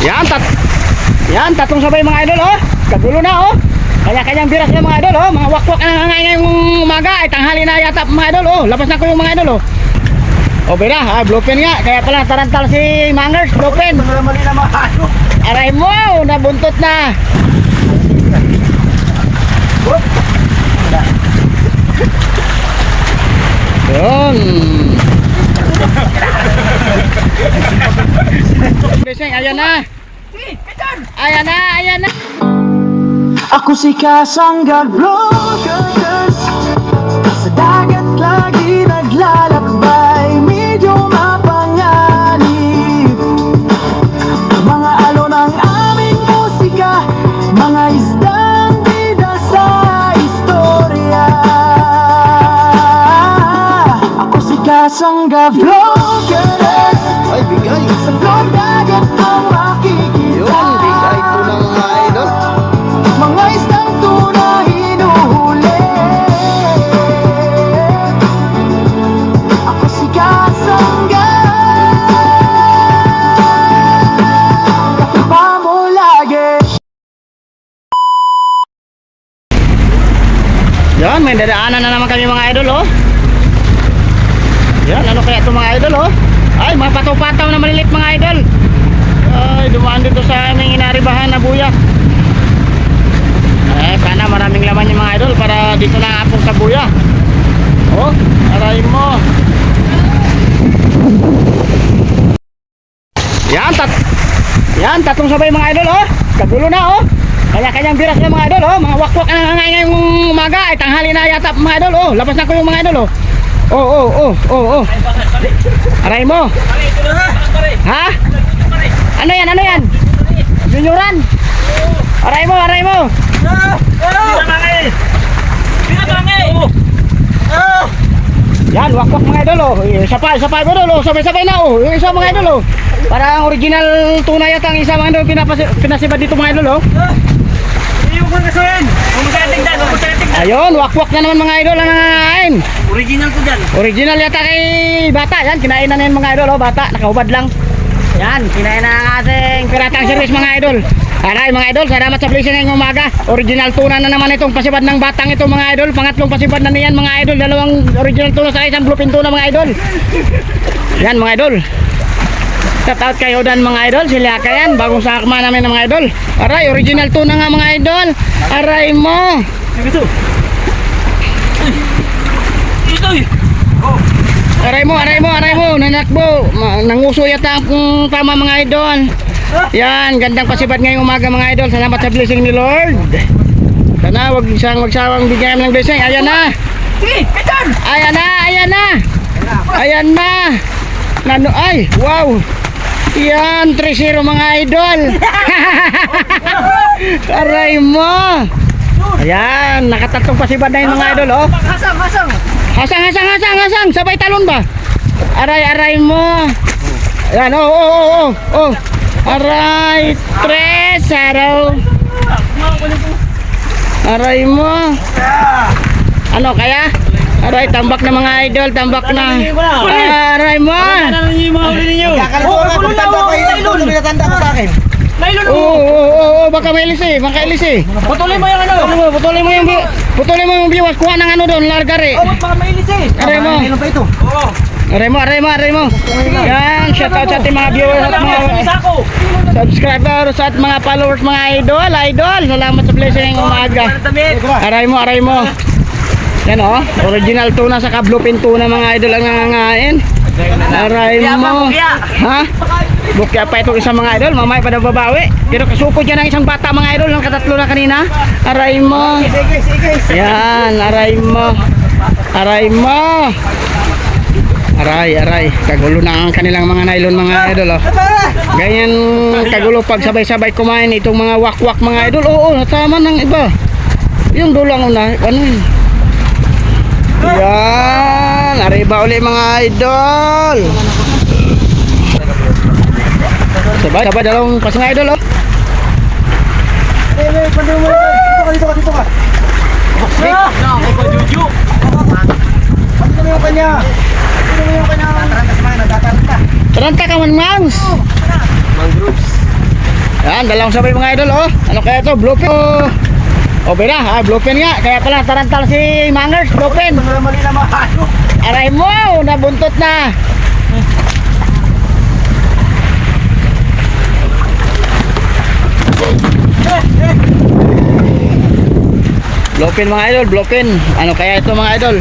Yan, tatlong sabay mga idol, oh. Kagulo na, oh. Kanya-kanyang biras ng mga idol, oh. Mga wakwak na ngayong umaga. Ay, tanghali na yata mga idol, oh. Labas na ko yung mga idol, oh. O, bira, bluepen nga. Kaya pala tarantal si Mangers, bluepen. Aray mo, nabuntot na. Yun. Ayan na. Ayan na. Ako si Kasangga Brokers, sa dagat lagi naglalakbay, medyo mapanganib. Mga alon ang aming musika, mga isdang bida sa istorya. Ako si Kasangga Brokers, Ay, bigay. sa loob dagat ang makikita. Yun, bigay ito ng mga idol. Mga isdang tuna hinuhuli. Ako si Kasangga, katiba mo lagi. Yan, may dadaanan na naman kami mga idol, oh. Yan, ano kaya ito mga idol, oh. Ay, mga pataw-pataw na malilit mga idol. Ay, dumaan dito sa aming inaribahan na buyak. Sana maraming laman yung mga idol para dito na apong sa buya. Oh, aray mo. Yan, tatlong sabay mga idol, oh. Kagulo na, oh. Kanya-kanyang biras ng mga idol, oh. Mga wakwak na ngayong umaga. Ay, tanghali na yata mga idol, oh. Labas na ko yung mga idol, oh. Oh. Aray mo. Ha? Ano yan? Junyoran. Aray mo. Yan, wakwak mga idol, oh. Sapay mga idol, oh. Sabay-sabay na, oh. Yung isa mga idol, oh. Parang original tunay yata ang isa mga idol pinasibad dito mga idol, oh. Ayun, wakwak na naman mga idol ang nangangain. Original ko dyan. Original yata kay Bata. Yan, kinain na yan mga idol, oh. Bata, nakahubad lang. Yan, kinain na ang ating piratang service mga idol. Aray mga idol, salamat sa blessing ngayong umaga. Original tuna na naman itong pasibad ng batang ito mga idol. Pangatlong pasibad na niyan mga idol. Dalawang original tuna sa isang bluefin tuna mga idol. Yan mga idol. Shout out kayo dan mga idol. Sila ka yan, bagong sakma namin ng mga idol. Aray, original tuna nga mga idol. Aray mo. Aray mo. Nanakbo. Nanguso yata ang tama mga idol. Yan, gandang pasibad ngayong umaga mga idol. Salamat sa blessing ni Lord. Sana wag siyang magsawang bigyan ng blessing. Ayan na. Ayan na. Nano ay, wow. Yan, 3-0 mga idol. Aray mo. Ayan, nakatatlong pasibad na yung mga idol, oh. Hasang. Sabay talon ba? Aray mo. Ayan, oh. Aray, 3 araw. Aray mo. Ano kaya? Aray, tambak na mga idol, tambak na. Aray mo. Ano yung mga huli ninyo? Pinatanda ko sa akin. Oo, baka mailis eh. Patuloy mo yung ano. Putulin mo yung biwas. Kuha ng ano doon, largar eh. Baka mailis eh. Aray mo. Ano pa ito? Aray mo. Yan, shout out sa ating mga viewers at mga subscribers at mga followers, mga idol. Salamat sa blessing ng umaga. Aray mo. Yan, oh, original tuna sa bluefin tuna mga idol ang nangangain. Aray mo. Ha? Bukya pa itong isang mga idol, mamaya pa daw babawi. Pero kasukod yan ng isang bata mga idol, ng katatlo na kanina. Aray mo. Yan, aray mo. Aray. Kagulo na ang kanilang mga nylon mga idol, oh. Ganyan kagulo pag sabay-sabay kumain itong mga wakwak mga idol. Oo, tama ng iba. Yung dulo ang una, ano yun? Yan, arriba uli mga idol. Sabay dalawang pasang idol, oh. Dito ka. Ano yung kanya? Taranta ka man, Mangs. Mangroves. Yan, dalawang sabay mga idol, oh. Ano kaya to? Bluefin. Oh, pera. Bluefin nga. Kaya pala tarantal si Mangers. Bluefin. Mali na mahalo. Aray mo, nabuntot na. Bluefin mga idol, bluefin. Ano kaya ito mga idol?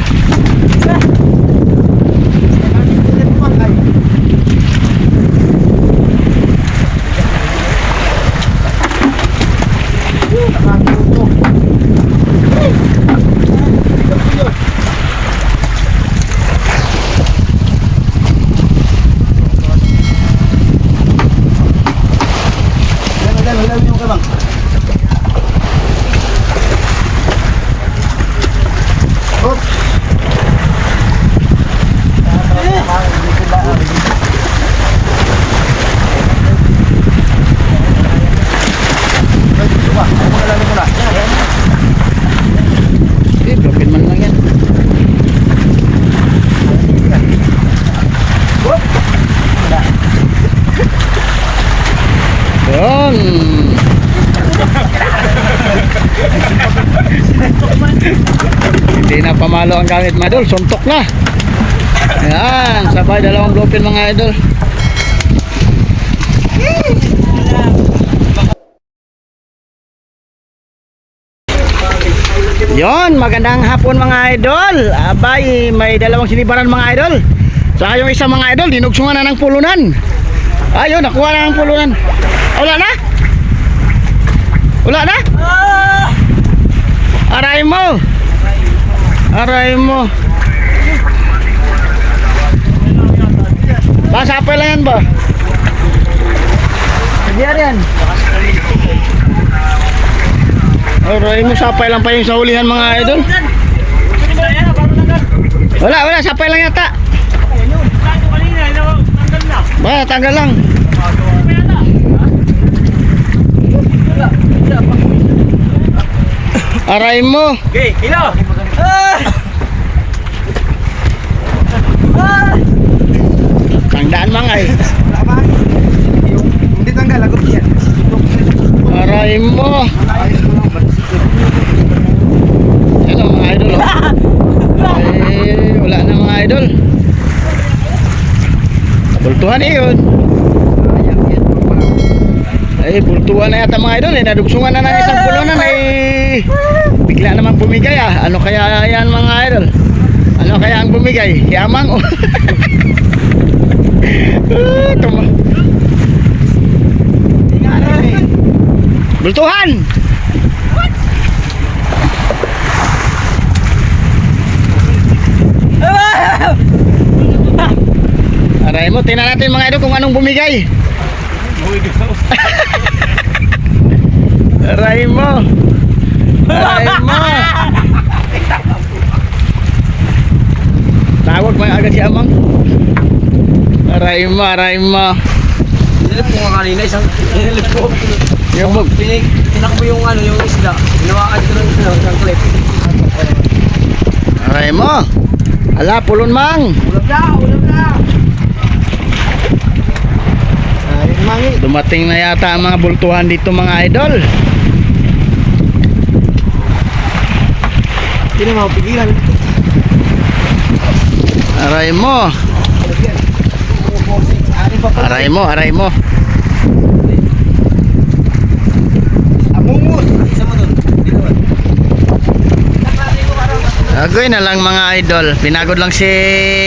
Bluefin man lang yan. Yun. Hindi na pamalo ang gamit mga idol, suntok na. Yan, sabay dalawang bluefin mga idol. Yon, magandang hapon mga idol. Abay, may dalawang sinibaran mga idol. Saka yung isang mga idol, dinugsungan na ng pulunan. Ayun, nakuha na ng pulunan. Wala na? Wala na? Aray mo. Aray mo. Pasapay lang yan ba? Diyan yan. Aray mo, sapay lang pa yung sa hulihan mga idol. Wala, sapay lang yata. Ba, tanggal lang. Aray mo. Okay, kilo. Tangdaan mga eh. Hindi tanggal, lagot yan. Aray mo. Yan ang mga idol, oh. Ay, wala na mga idol. Bultuhan eh yun. Ay, bultuhan na yata mga idol eh. Nadugsungan na ng isang pulunan ay bigla naman bumigay ah. Ano kaya yan mga idol? Ano kaya ang bumigay? Yamang oh. Bultuhan! Aray mo, tingnan natin mga idol kung anong bumigay. Aray mo. Aray mo. Tawag mo agad si Amang. Aray mo, aray mo. Nilip ko nga kanina, nilip ko. Yung bug. Tinakbo yung yung isda. Hinawakan ko ng isang clip. Aray mo. Ala, pulon mang. Ulam na! Ayun mangi. Dumating na yata ang mga bultuhan dito mga idol. Hindi na mapigilan. Aray mo. Aray mo, aray mo. Amungus! Isa mo doon. Agoy na lang mga idol. Pinagod lang si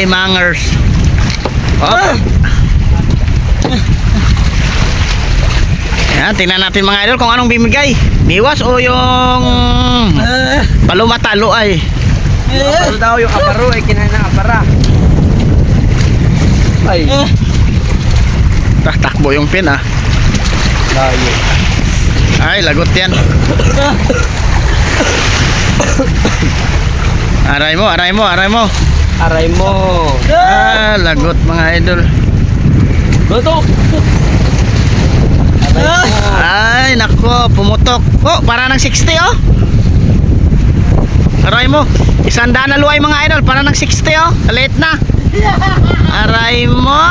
Mangers. Oh. Yan, tingnan natin mga idol kung anong bimigay. Biwas o yung palumatalo ay. Aparo daw yung aparo ay kinain ng apara. Ay. Takbo yung pin ah. Layo. Ay, lagot yan. Aray mo, aray mo, aray mo. Aray mo. Ah, lagot mga idol. Bato. Ay, nako, pumutok. Oh, para ng 60 oh. Aray mo, 100 na luay mga idol, para ng 60 oh. Late na. Aray mo.